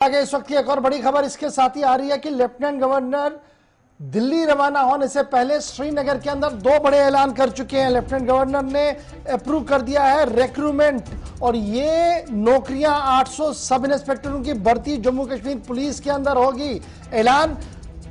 आगे इस वक्त की एक और बड़ी खबर इसके साथ ही आ रही है कि लेफ्टिनेंट गवर्नर दिल्ली रवाना होने से पहले श्रीनगर के अंदर दो बड़े ऐलान कर चुके हैं। लेफ्टिनेंट गवर्नर ने अप्रूव कर दिया है रिक्रूटमेंट, और ये नौकरियां 800 सब इंस्पेक्टरों की भर्ती जम्मू कश्मीर पुलिस के अंदर होगी। ऐलान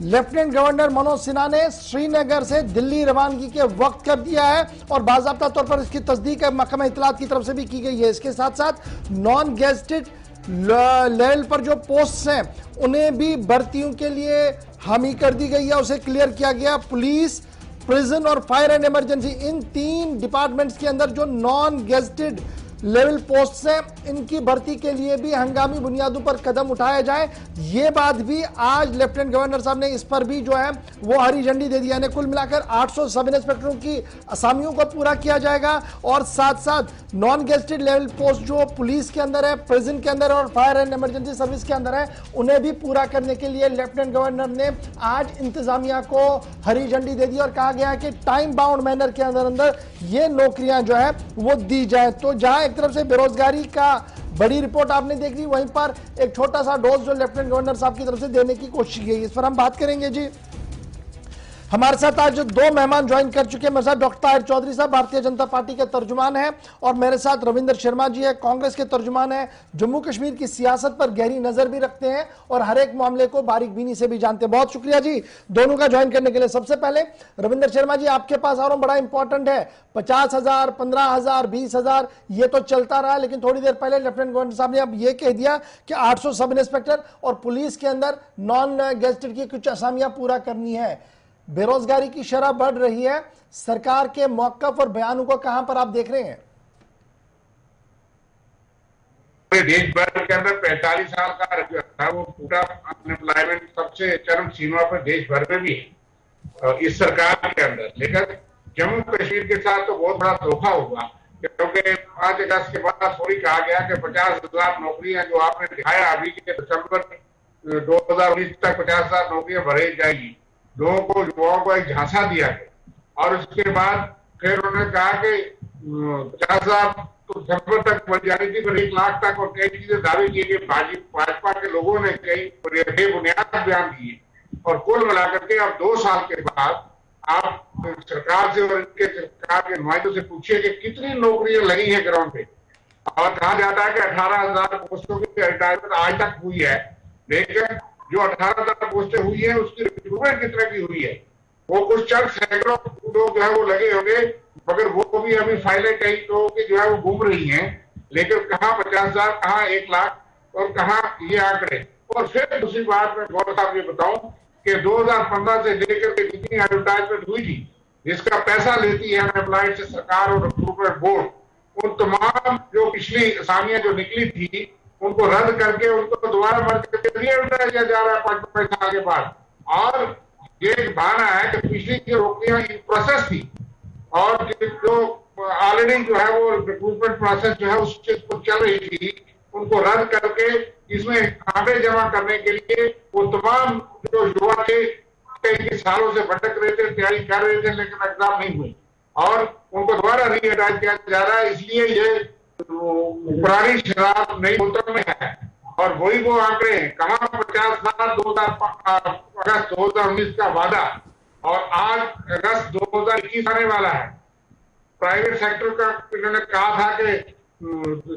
लेफ्टिनेंट गवर्नर मनोज सिन्हा ने श्रीनगर से दिल्ली रवानगी के वक्त कर दिया है और बाकायदा तौर पर इसकी तस्दीक महकमा इत्तलात की तरफ से भी की गई है। इसके साथ साथ नॉन गेजेटेड लेवल पर जो पोस्ट हैं उन्हें भी भर्तियों के लिए हामी कर दी गई है, उसे क्लियर किया गया। पुलिस, प्रिजन और फायर एंड इमरजेंसी, इन तीन डिपार्टमेंट्स के अंदर जो नॉन गेजेटेड लेवल पोस्ट हैं इनकी भर्ती के लिए भी हंगामी बुनियादों पर कदम उठाया जाए, ये बात भी आज लेफ्टिनेंट गवर्नर साहब ने इस पर भी जो है वो हरी झंडी दे दी। यानी कुल मिलाकर 800 सब इंस्पेक्टरों की असामियों को पूरा किया जाएगा और साथ साथ नॉन गेजेटेड लेवल पोस्ट जो पुलिस के अंदर है, प्रिजन के अंदर और फायर एंड इमरजेंसी सर्विस के अंदर है, उन्हें भी पूरा करने के लिए लेफ्टिनेंट गवर्नर ने आज इंतजामिया को हरी झंडी दे दी और कहा गया है कि टाइम बाउंड मैनर के अंदर ये नौकरियां जो है वो दी जाए। तो जहां एक तरफ से बेरोजगारी का बड़ी रिपोर्ट आपने देख ली, वहीं पर एक छोटा सा डोज जो लेफ्टिनेंट गवर्नर साहब की तरफ से देने की कोशिश की, इस पर हम बात करेंगे। जी हमारे साथ आज दो मेहमान ज्वाइन कर चुके हैं। मेरे साथ डॉक्टर ताहिर चौधरी साहब भारतीय जनता पार्टी के तर्जुमान हैं और मेरे साथ रविंद्र शर्मा जी है, कांग्रेस के तर्जुमान हैं, जम्मू कश्मीर की सियासत पर गहरी नजर भी रखते हैं और हर एक मामले को बारीकबीनी से भी जानते हैं। बहुत शुक्रिया जी दोनों का ज्वाइन करने के लिए। सबसे पहले रविंद्र शर्मा जी, आपके पास आ रहा हूं, बड़ा इंपॉर्टेंट है, 50,000, 15,000, 20,000 ये तो चलता रहा, लेकिन थोड़ी देर पहले लेफ्टिनेंट गवर्नर साहब ने अब ये कह दिया कि 800 सब इंस्पेक्टर और पुलिस के अंदर नॉन गेजेटेड की कुछ असामियां पूरा करनी है। बेरोजगारी की शरह बढ़ रही है, सरकार के मौक़िफ़ और बयानों को कहां पर आप देख रहे हैं? देश भर के अंदर 45 साल का जो था वो पूरा अनएम्प्लॉयमेंट सबसे चरम सीमा पर देश भर में भी है इस सरकार के अंदर। लेकिन जम्मू कश्मीर के साथ तो बहुत बड़ा धोखा हुआ, क्योंकि 5 अगस्त के बाद थोड़ी कहा गया कि 50,000 नौकरियां जो आपने दिखाया अभी के दिसंबर 2019 तक 50,000 नौकरियां भरी जाएगी, लोगों को, युवाओं को एक झांसा दिया गया और उसके बाद फिर उन्होंने कहा कि 50,000 तो दिसंबर तक बढ़ जानी थी, फिर 1 लाख तक, और कई चीजें दावे किए कि भाजपा के लोगों ने कई बेबुनियाद बयान दिए। और कुल मिलाकर के अब 2 साल के बाद आप सरकार से और इनके सरकार के नुमाइंदों से पूछिए कि कितनी नौकरियां लगी हैं ग्राउंड पे, और कहा जाता है कि 18,000 पोस्टों की एडवर्टाइजमेंट आज तक हुई है, लेकिन जो 18,000 पोस्टें हुई है उसकी रिक्रूटमेंट कितने की हुई है वो कुछ चंद सैकड़ों लोग जो है वो लगे होंगे, मगर वो भी अभी फाइलें कई लोगों की जो है वो घूम रही हैं। लेकिन कहाँ 50,000, कहाँ 1 लाख और कहाँ ये आंकड़े। और फिर दूसरी बात मैं गौरव साहब ये बताऊं कि 2015 से लेकर के जितनी एडवर्टाइजमेंट हुई थी जिसका पैसा लेती है अनएम्प्लॉयड से सरकार और रिक्रूटमेंट बोर्ड, उन तमाम जो पिछली असामियां जो निकली थी उनको रद्द करके उनको दोबारा भर करके किया जा रहा है 5 साल के बाद। और ये बहाना है कि पिछली जो नौकरियां प्रोसेस थी और जो ऑलरेडी जो है वो रिक्रूटमेंट प्रोसेस जो है उससे चल रही थी, उनको रद्द करके इसमें आंकड़े जमा करने के लिए वो तमाम जो युवा थे कई सालों से भटक रहे थे, तैयारी कर रहे थे, लेकिन एग्जाम नहीं हुई और उनको दोबारा रीअटाइज किया जा रहा है। इसलिए ये पुरानी शराब नई बोतल में है और वही वो आंकड़े हैं। कहाँ 50,000 अगस्त 2019 का वादा और आज अगस्त 2021 आने वाला है। प्राइवेट सेक्टर का इन्होंने कहा था कि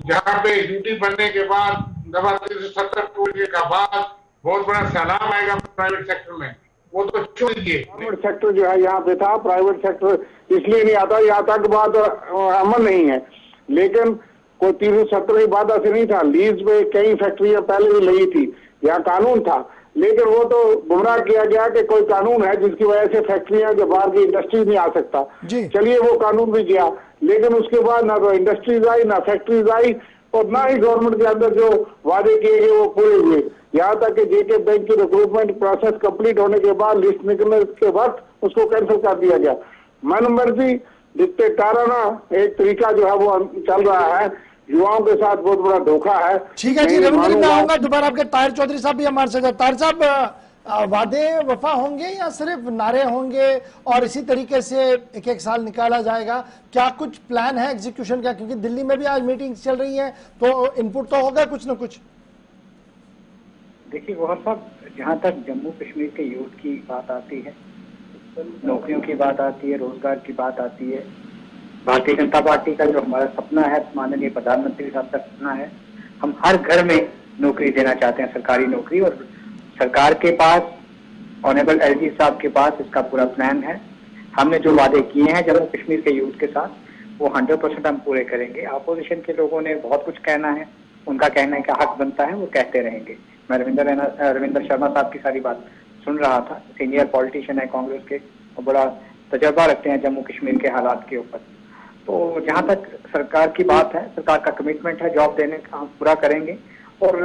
जहाँ पे ड्यूटी बनने के बाद 370 करोड़ का बाद बहुत बड़ा सैलाब आएगा प्राइवेट सेक्टर में, वो तो छोड़ दिए। प्राइवेट सेक्टर जो है यहाँ पे था, प्राइवेट सेक्टर इसलिए नहीं आता, यहाँ तक बात अमल नहीं है, लेकिन कोई 370 वादा से नहीं था। लीज में कई फैक्ट्रियां पहले भी लगी थी, यहाँ कानून था, लेकिन वो तो गुमराह किया गया कि कोई कानून है जिसकी वजह से फैक्ट्रियां जो बाहर की इंडस्ट्रीज नहीं आ सकता। चलिए वो कानून भी गया, लेकिन उसके बाद ना तो इंडस्ट्रीज आई ना फैक्ट्रीज आई और ना ही गवर्नमेंट के अंदर जो वादे किए गए वो पूरे हुए। यहाँ तक कि जेके बैंक की रिक्रूटमेंट प्रोसेस कंप्लीट होने के बाद लिस्ट निकलने के वक्त उसको कैंसिल कर दिया गया। मनमर्जी डिक्टेटराना एक तरीका जो है वो चल रहा है, युवाओं के साथ बहुत बड़ा धोखा है। ठीक है जी रविंद्र, मैं आऊंगा दोबारा आपके। ताहिर चौधरी साहब भी हमारे साथ। ताहिर साहब, वादे वफा होंगे या सिर्फ नारे होंगे और इसी तरीके से एक साल निकाला जाएगा? क्या कुछ प्लान है एग्जीक्यूशन का? क्योंकि दिल्ली में भी आज मीटिंग्स चल रही हैं, तो इनपुट तो होगा कुछ ना कुछ। देखिए वह सब, जहाँ तक जम्मू कश्मीर के यूथ की बात आती है, नौकरियों की बात आती है, रोजगार की बात आती है, भारतीय जनता पार्टी का जो हमारा सपना है, माननीय प्रधानमंत्री साहब का सपना है, हम हर घर में नौकरी देना चाहते हैं, सरकारी नौकरी। और सरकार के पास, ऑनरेबल एलजी साहब के पास इसका पूरा प्लान है। हमने जो वादे किए हैं जम्मू कश्मीर के यूथ के साथ, वो 100% हम पूरे करेंगे। अपोजिशन के लोगों ने बहुत कुछ कहना है, उनका कहने का हक बनता है, वो कहते रहेंगे। मैं रविंदर शर्मा साहब की सारी बात सुन रहा था, सीनियर पॉलिटिशियन है कांग्रेस के और बड़ा तजर्बा रखते हैं जम्मू कश्मीर के हालात के ऊपर। तो जहाँ तक सरकार की बात है, सरकार का कमिटमेंट है जॉब देने का, हम पूरा करेंगे। और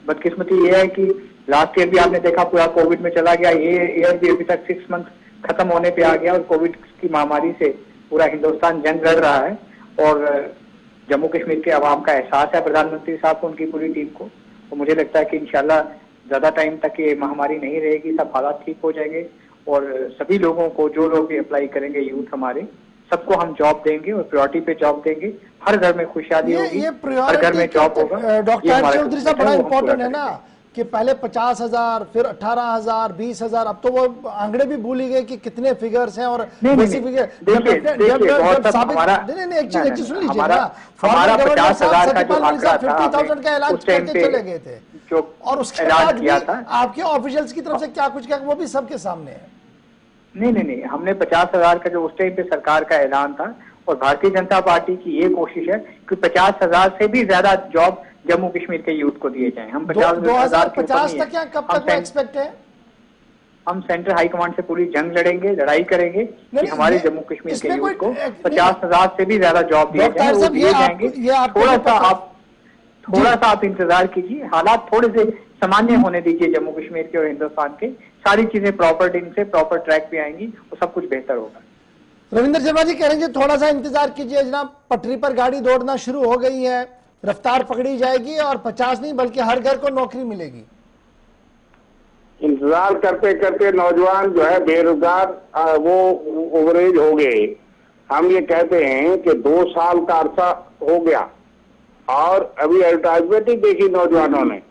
बदकिस्मती ये है कि लास्ट ईयर भी आपने देखा पूरा कोविड में चला गया, ये ईयर भी अभी तक 6 मंथ खत्म होने पे आ गया और कोविड की महामारी से पूरा हिंदुस्तान जंग लड़ रहा है। और जम्मू कश्मीर के अवाम का एहसास है प्रधानमंत्री साहब को, उनकी पूरी टीम को। तो मुझे लगता है कि इंशाल्लाह ज्यादा टाइम तक ये महामारी नहीं रहेगी, सब हालात ठीक हो जाएंगे और सभी लोगों को, जो लोग भी अप्लाई करेंगे यूथ हमारे, सबको हम जॉब देंगे और प्रायोरिटी पे जॉब देंगे। हर घर में खुशहाली होगी, हर घर में जॉब होगा। डॉक्टर चौधरी साहब, बड़ा इंपॉर्टेंट है ना कि पहले 50,000, फिर 18,000, 20,000, अब तो वो आंकड़े भी भूल ही गए कि कितने फिगर्स हैं। और बेसिक फिगर एक चीज सुन लीजिए ना, हमारा 50,000 का जो आंकड़ा था, 50,000 का ऐलान करके चले गए थे, और उसके बाद भी आपके ऑफिशियल्स की तरफ से क्या कुछ क्या, वो भी सबके सामने है। नहीं, हमने 50,000 का जो उस टाइम पे सरकार का ऐलान था, और भारतीय जनता पार्टी की ये कोशिश है कि 50,000 से भी ज्यादा जॉब जम्मू कश्मीर के यूथ को दिए जाएं। हम 2050 तक या कब तक एक्सपेक्ट है? हम सेंट्रल हाईकमांड से पूरी जंग लड़ेंगे, लड़ाई करेंगे कि हमारे जम्मू कश्मीर के यूथ को 50,000 से भी ज्यादा जॉब दिए जाएंगे। थोड़ा सा आप इंतजार कीजिए, हालात थोड़े से सामान्य होने दीजिए जम्मू कश्मीर के और हिंदुस्तान के, सारी चीजें प्रॉपर ढंग से प्रॉपर ट्रैक पे आएंगी और सब कुछ बेहतर होगा। रविंदर शर्मा जी कह रहे हैं थोड़ा सा इंतजार कीजिए जनाब, पटरी पर गाड़ी दौड़ना शुरू हो गई है, रफ्तार पकड़ी जाएगी और 50 नहीं बल्कि हर घर को नौकरी मिलेगी। इंतजार करते करते नौजवान जो है बेरोजगार, वो ओवरेज हो गए। हम ये कहते हैं कि 2 साल का अरसा हो गया और अभी एडवर्टाइजमेंट ही देखी नौजवानों ने,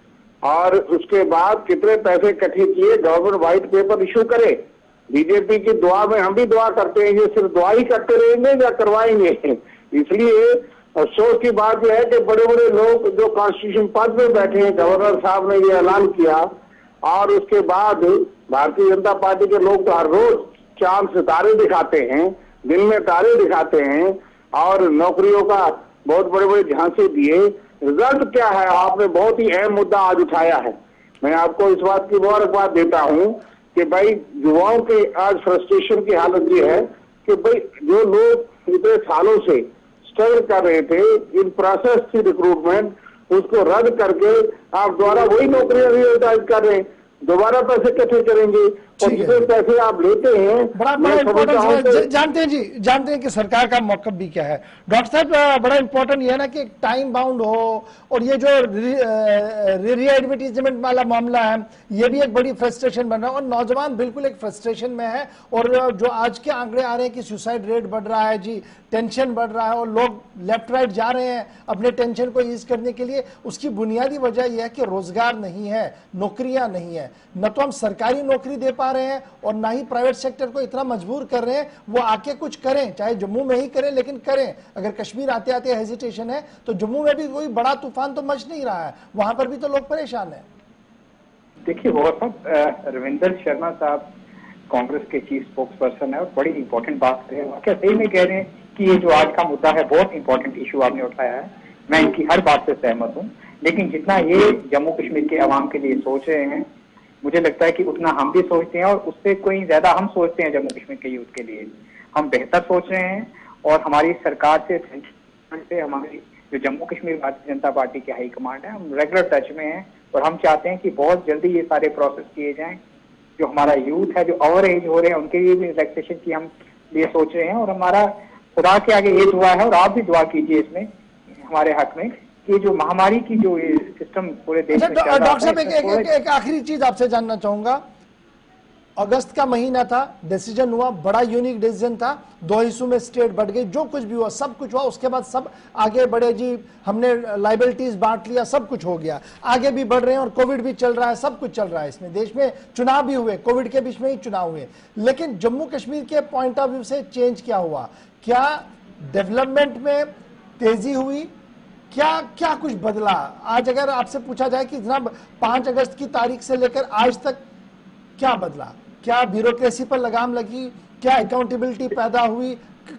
और उसके बाद कितने पैसे इकट्ठे किए, गवर्नमेंट व्हाइट पेपर इशू करे। बीजेपी की दुआ में हम भी दुआ करते हैं, ये सिर्फ दुआ ही करते रहेंगे या करवाएंगे? इसलिए अफसोस की बात यह है कि बड़े बड़े लोग जो कॉन्स्टिट्यूशन पद में बैठे हैं, गवर्नर साहब ने ये ऐलान किया और उसके बाद भारतीय जनता पार्टी के लोग तो हर रोज चांद सितारे दिखाते हैं, दिन में तारे दिखाते हैं और नौकरियों का बहुत बड़े बड़े झांसे दिए। रिजल्ट क्या है? आपने बहुत ही अहम मुद्दा आज उठाया है। मैं आपको इस बात की मुबारकबाद देता हूं कि भाई युवाओं के आज फ्रस्ट्रेशन की हालत ये है कि भाई जो लोग इतने सालों से स्ट्रगल कर रहे थे, इन प्रोसेस थी रिक्रूटमेंट, उसको रद्द करके आप द्वारा वही नौकरियां रिएटाइज कर रहे हैं, दोबारा पैसे इकट्ठे करेंगे और जितने पैसे आप लेते हैं। बड़ा जानते हैं कि सरकार का मौकफ भी क्या है। डॉक्टर साहब, बड़ा इंपॉर्टेंट ये है ना कि टाइम बाउंड हो, और ये जो रीएडवर्टीजमेंट वाला मामला है ये भी एक बड़ी फ्रस्ट्रेशन बन रहा है और नौजवान बिल्कुल एक फ्रस्ट्रेशन में है। और जो आज के आंकड़े आ रहे हैं कि सुसाइड रेट बढ़ रहा है जी, टेंशन बढ़ रहा है और लोग लेफ्ट राइट जा रहे हैं अपने टेंशन को ईज करने के लिए, उसकी बुनियादी वजह यह है कि रोजगार नहीं है, नौकरियां नहीं है। न तो हम सरकारी नौकरी दे पा रहे हैं और ना ही प्राइवेट सेक्टर को इतना मजबूर कर रहे हैं वो आके कुछ करें, चाहे जम्मू में ही करें लेकिन करें। अगर कश्मीर आते आते हेजिटेशन है तो जम्मू में भी कोई बड़ा तूफान तो मच नहीं रहा है, वहां पर भी तो लोग परेशान हैं। देखिए वो सब रविंदर शर्मा साहब कांग्रेस के चीफ स्पोक्स पर्सन है और बड़ी इंपॉर्टेंट बात कर रहे हैं। क्या सही में कह रहे हैं कि ये जो आज का मुद्दा है बहुत इंपॉर्टेंट इशू आपने उठाया है, मैं इनकी हर बात से सहमत हूँ। लेकिन जितना ये जम्मू कश्मीर के अवाम के लिए सोच रहे हैं, मुझे लगता है कि उतना हम भी सोचते हैं और उससे कोई ज्यादा हम सोचते हैं जम्मू कश्मीर के यूथ के लिए। हम बेहतर सोच रहे हैं और हमारी सरकार से हमारी जो जम्मू कश्मीर भारतीय जनता पार्टी के हाई कमांड है, हम रेगुलर टच में हैं और हम चाहते हैं कि बहुत जल्दी ये सारे प्रोसेस किए जाएं। जो हमारा यूथ है जो ओवर एज हो रहे हैं उनके लिए भी रिलैक्सेशन की हम लिए सोच रहे हैं और हमारा खुदा के आगे ये दुआ है और आप भी दुआ कीजिए इसमें हमारे हक में कि जो महामारी की जो सिस्टम पूरे देश में चल रहा है। डॉक्टर साहब एक आखिरी चीज आपसे जानना चाहूंगा, अगस्त का महीना था, डिसीजन हुआ, बड़ा यूनिक डिसीजन था, 2 हिस्सों में स्टेट बढ़ गई, जो कुछ भी हुआ सब कुछ हुआ, उसके बाद सब आगे बढ़े जी, हमने लाइबिलिटीज बांट लिया, सब कुछ हो गया, आगे भी बढ़ रहे हैं और कोविड भी चल रहा है, सब कुछ चल रहा है इसमें, देश में चुनाव भी हुए, कोविड के बीच में ही चुनाव हुए। लेकिन जम्मू कश्मीर के पॉइंट ऑफ व्यू से चेंज क्या हुआ? क्या डेवलपमेंट में तेजी हुई? क्या क्या कुछ बदला? आज अगर आपसे पूछा जाए कि जनाब 5 अगस्त की तारीख से लेकर आज तक क्या बदला? क्या ब्यूरोक्रेसी पर लगाम लगी? क्या अकाउंटेबिलिटी पैदा हुई?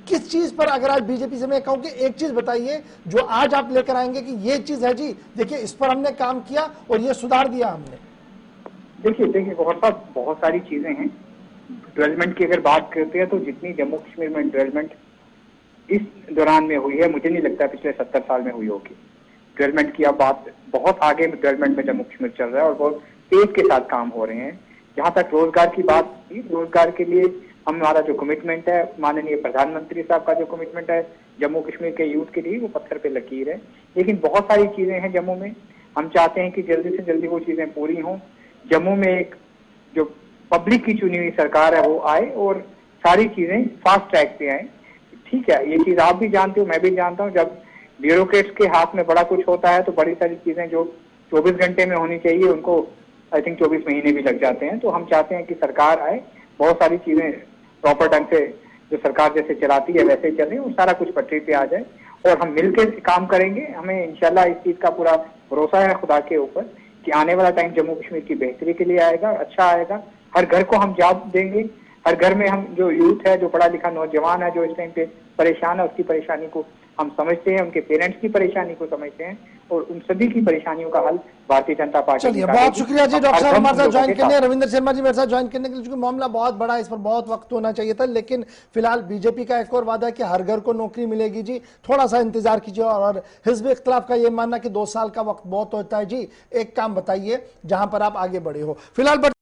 किस चीज पर, अगर आज बीजेपी से मैं कहूं कि एक चीज बताइए जो आज आप लेकर आएंगे कि ये चीज है जी, देखिए इस पर हमने काम किया और ये सुधार दिया हमने? देखिए बहुत सारी चीजें हैं। डेवलपमेंट की अगर बात करते हैं तो जितनी जम्मू कश्मीर में डेवलपमेंट इस दौरान में हुई है, मुझे नहीं लगता पिछले 70 साल में हुई होगी। डेवलपमेंट की अब बात, बहुत आगे डेवलपमेंट में जम्मू कश्मीर चल रहा है और बहुत तेज के साथ काम हो रहे हैं। जहां तक रोजगार की बात थी, रोजगार के लिए हमारा जो कमिटमेंट है, माननीय प्रधानमंत्री साहब का जो कमिटमेंट है जम्मू कश्मीर के यूथ के लिए, वो पत्थर पे लकीर है। लेकिन बहुत सारी चीजें हैं जम्मू में, हम चाहते हैं कि जल्दी से जल्दी वो चीजें पूरी हों। जम्मू में एक जो पब्लिक की चुनी हुई सरकार है वो आए और सारी चीजें फास्ट ट्रैक पे आए। ठीक है, ये चीज आप भी जानते हो, मैं भी जानता हूँ, जब ब्यूरोक्रेट्स के हाथ में बड़ा कुछ होता है तो बड़ी सारी चीजें जो 24 घंटे में होनी चाहिए उनको आई थिंक 24 महीने भी लग जाते हैं। तो हम चाहते हैं कि सरकार आए, बहुत सारी चीजें प्रॉपर ढंग से जो सरकार जैसे चलाती है वैसे चले और सारा कुछ पटरी पे आ जाए और हम मिलकर काम करेंगे। हमें इंशाल्लाह इस चीज का पूरा भरोसा है खुदा के ऊपर कि आने वाला टाइम जम्मू कश्मीर की बेहतरी के लिए आएगा, अच्छा आएगा। हर घर को हम जॉब देंगे, हर घर में हम जो यूथ है, जो पढ़ा लिखा नौजवान है, जो इस टाइम पे परेशान है, उसकी परेशानी को हम समझते हैं, उनके पेरेंट्स की परेशानी को समझते हैं और उन सभी की परेशानियों का हल भारतीय जनता पार्टी। चलिए, बहुत शुक्रिया जी डॉक्टर साहब हमारे साथ ज्वाइन करने, रविंद्र शर्मा जी मेरे साथ ज्वाइन करने के लिए। क्योंकि मामला बहुत बड़ा है, इस पर बहुत वक्त होना चाहिए था, लेकिन फिलहाल बीजेपी का एक और वादा है कि हर घर को नौकरी मिलेगी जी, थोड़ा सा इंतजार कीजिए। और हिजब इख्तिलाफ का ये मानना कि 2 साल का वक्त बहुत होता है जी। एक काम बताइए जहां पर आप आगे बढ़े हो। फिलहाल